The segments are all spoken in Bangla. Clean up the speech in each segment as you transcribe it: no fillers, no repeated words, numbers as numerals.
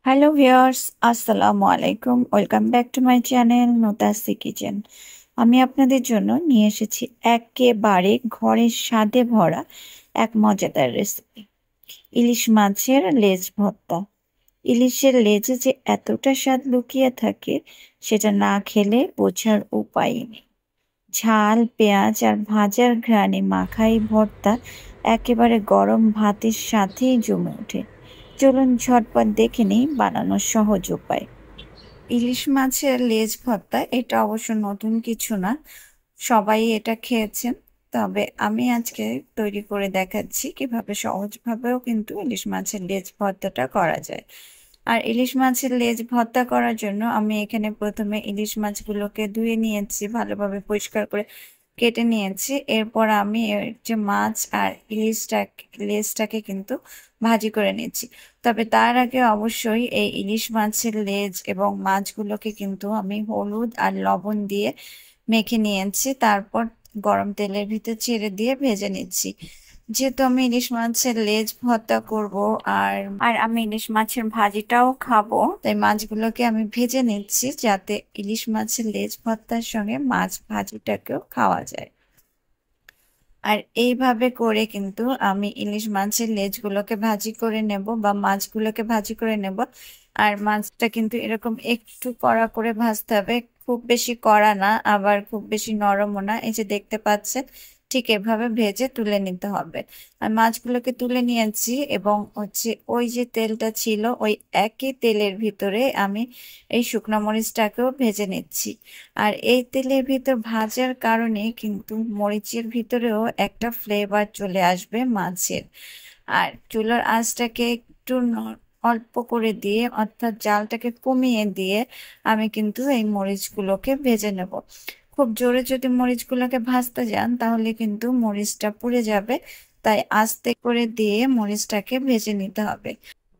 হ্যালো ভিউয়ার্স, আসসালামু আলাইকুম। Welcome back to my channel নোতাসি কিচেন। আমি আপনাদের জন্য নিয়ে এসেছি একেবারে ঘরের স্বাদে ভরা এক মজাদার রেসিপি, ইলিশ মাছের লেজ ভর্তা। ইলিশের লেজে যে এতটা স্বাদ লুকিয়ে থাকে সেটা না খেলে বোঝার উপায় নেই। ঝাল, পেঁয়াজ আর ভাজার ঘ্রাণে মাখা এই ভর্তা একেবারে গরম ভাতের সাথেই জমে ওঠে। চলুন ঝটপট দেখে নিই বানানোর সহজ উপায়। ইলিশ মাছের লেজ ভর্তা এটা অবশ্য নতুন কিছু না, সবাই এটা খেয়েছেন। তবে আমি আজকে তৈরি করে দেখাচ্ছি কিভাবে সহজভাবেও কিন্তু ইলিশ মাছের লেজ ভর্তাটা করা যায়। আর ইলিশ মাছের লেজ ভর্তা করার জন্য আমি এখানে প্রথমে ইলিশ মাছগুলোকে ধুয়ে নিয়েছি, ভালোভাবে পরিষ্কার করে কেটে নিয়েছি। এরপর আমি এর যে মাছ আর লেজটাকে কিন্তু ভাজি করে নিচ্ছি। তবে তার আগে অবশ্যই এই ইলিশ মাছের লেজ এবং মাছগুলোকে কিন্তু আমি হলুদ আর লবণ দিয়ে মেখে নিয়েছি। তারপর গরম তেলের ভিতর ছেড়ে দিয়ে ভেজে নিচ্ছি। যেহেতু আমি ইলিশ মাছের লেজ ভর্তা করব আর আর আমি ইলিশ মাছের ভাজিটাও খাবো, তাই মাছগুলোকে আমি ভেজে নিচ্ছি যাতে ইলিশ মাছের লেজ ভর্তার সঙ্গে মাছ ভাজিটাকেও খাওয়া যায়। আর এইভাবে করে কিন্তু আমি ইলিশ মাছের লেজগুলোকে ভাজি করে নেব বা মাছগুলোকে ভাজি করে নেব। আর মাছটা কিন্তু এরকম একটু কড়া করে ভাজতে হবে, খুব বেশি কড়া না আবার খুব বেশি নরমও না। এই যে দেখতে পাচ্ছেন, ঠিক এভাবে ভেজে তুলে নিতে হবে। আর মাছগুলোকে তুলে নিয়েছি এবং ওই যে তেলটা ছিল ওই একই তেলের ভিতরে আমি এই শুকনো মরিচটাকেও ভেজে নিচ্ছি। আর এই তেলের ভিতর ভাজার কারণে কিন্তু মরিচের ভিতরেও একটা ফ্লেভার চলে আসবে মাছের। আর চুলার আঁচটাকে একটু অল্প করে দিয়ে, অর্থাৎ জালটাকে কমিয়ে দিয়ে আমি কিন্তু এই মরিচগুলোকে ভেজে নেব। খুব জোরে যদি মরিচগুলোকে ভাজতে যান তাহলে কিন্তু মরিচটা পুড়ে যাবে, তাই আস্তে করে দিয়ে মরিচটাকে ভেজে নিতে হবে।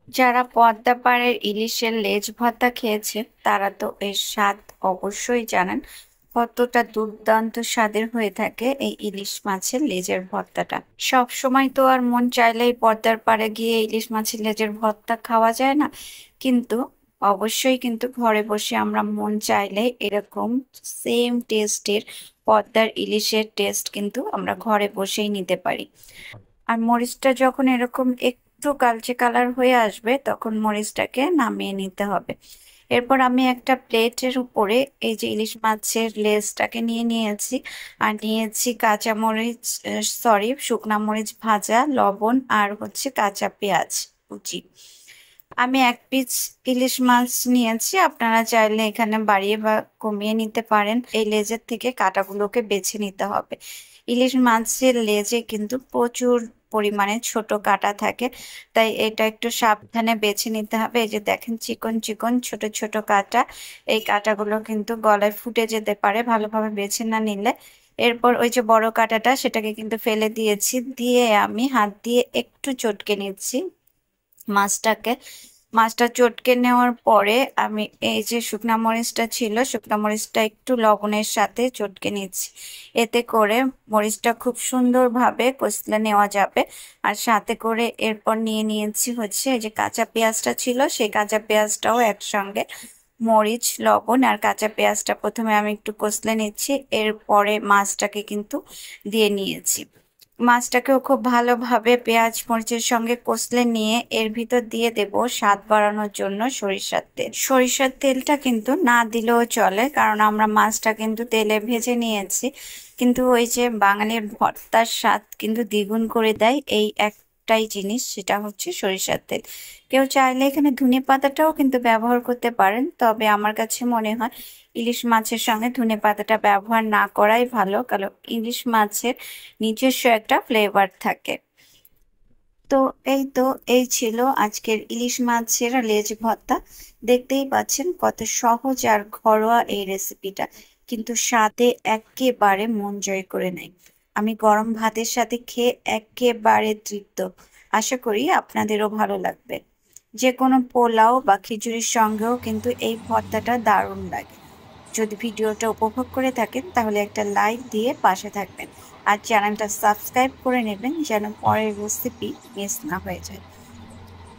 যারা পদ্মা পাড়ের ইলিশের লেজ ভর্তা খেয়েছেন তারা তো এর স্বাদ অবশ্যই জানেন, কতটা দুর্দান্ত স্বাদের হয়ে থাকে এই ইলিশ মাছের লেজের ভর্তাটা। সব সময় তো আর মন চাইলেই পদ্মার পাড়ে গিয়ে ইলিশ মাছের লেজের ভর্তা খাওয়া যায় না, কিন্তু অবশ্যই কিন্তু ঘরে বসে আমরা মন চাইলে এরকম সেম টেস্টের পদ্মার ইলিশের টেস্ট কিন্তু আমরা ঘরে বসেই নিতে পারি। আর মরিচটা যখন এরকম একটু কালচে কালার হয়ে আসবে তখন মরিচটাকে নামিয়ে নিতে হবে। এরপর আমি একটা প্লেটের উপরে এই যে ইলিশ মাছের লেজটাকে নিয়ে নিয়েছি আর নিয়েছি কাঁচা মরিচ, শুকনা মরিচ ভাজা, লবণ আর কাঁচা পেঁয়াজ কুচি। আমি এক পিস ইলিশ মাছ নিয়েছি, আপনারা চাইলে এখানে বাড়িয়ে বা কমিয়ে নিতে পারেন। এই লেজের থেকে কাঁটাগুলোকে বেছে নিতে হবে। ইলিশ মাছের লেজে কিন্তু প্রচুর পরিমাণে ছোট কাঁটা থাকে, তাই এটা একটু সাবধানে বেছে নিতে হবে। এই যে দেখেন, চিকন চিকন ছোট ছোট কাঁটা, এই কাঁটাগুলো কিন্তু গলায় ফুটে যেতে পারে ভালোভাবে বেছে না নিলে। এরপর ওই যে বড় কাঁটাটা সেটাকে কিন্তু ফেলে দিয়েছি, দিয়ে আমি হাত দিয়ে একটু চটকে নিচ্ছি মাছটাকে। মাছটা চটকে নেওয়ার পরে আমি এই যে শুকনা মরিচটা ছিল, শুকনা মরিচটা একটু লবণের সাথে চটকে নিচ্ছি। এতে করে মরিচটা খুব সুন্দরভাবে কষলে নেওয়া যাবে। আর সাথে করে এরপর নিয়ে নিয়েছি এই যে কাঁচা পেঁয়াজটা ছিল, সেই কাঁচা পেঁয়াজটাও একসঙ্গে, মরিচ, লবণ আর কাঁচা পেঁয়াজটা প্রথমে আমি একটু কষলে নিচ্ছি, এরপরে মাছটাকে কিন্তু দিয়ে নিয়েছি। মাছটাকেও খুব ভালোভাবে পেঁয়াজ মরিচের সঙ্গে কষলে নিয়ে এর ভিতর দিয়ে দেব স্বাদ বাড়ানোর জন্য সরিষার তেল। সরিষার তেলটা কিন্তু না দিলেও চলে, কারণ আমরা মাছটা কিন্তু তেলে ভেজে নিয়েছি। কিন্তু ওই যে বাঙালির ভর্তার স্বাদ কিন্তু দ্বিগুণ করে দেয় এই একটাই জিনিস, সেটা হচ্ছে সরিষার তেল। কেউ চাইলে এখানে ধনেপাতাটাও কিন্তু ব্যবহার করতে পারেন, তবে আমার কাছে মনে হয় ইলিশ মাছের সঙ্গে ধনেপাতাটা ব্যবহার না করাই ভালো, কারণ ইলিশ মাছের নিজস্ব একটা ফ্লেভার থাকে। তো এই ছিল আজকের ইলিশ মাছের লেজ ভর্তা। দেখতেই পাচ্ছেন কত সহজ আর ঘরোয়া এই রেসিপিটা, কিন্তু স্বাদে একেবারে মন জয় করে নেয়। আমি গরম ভাতের সাথে খেয়ে একেবারে তৃপ্ত। আশা করি আপনাদেরও ভালো লাগবে। যে কোনো পোলাও বা খিচুড়ির সঙ্গেও কিন্তু এই ভর্তাটা দারুণ লাগে। যদি ভিডিওটা উপভোগ করে থাকেন তাহলে একটা লাইক দিয়ে পাশে থাকবেন আর চ্যানেলটা সাবস্ক্রাইব করে নেবেন যেন পরের রেসিপি মিস না হয়ে যায়।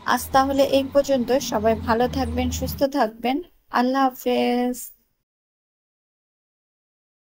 আজ তাহলে এই পর্যন্ত। সবাই ভালো থাকবেন, সুস্থ থাকবেন। আল্লাহ হাফেজ।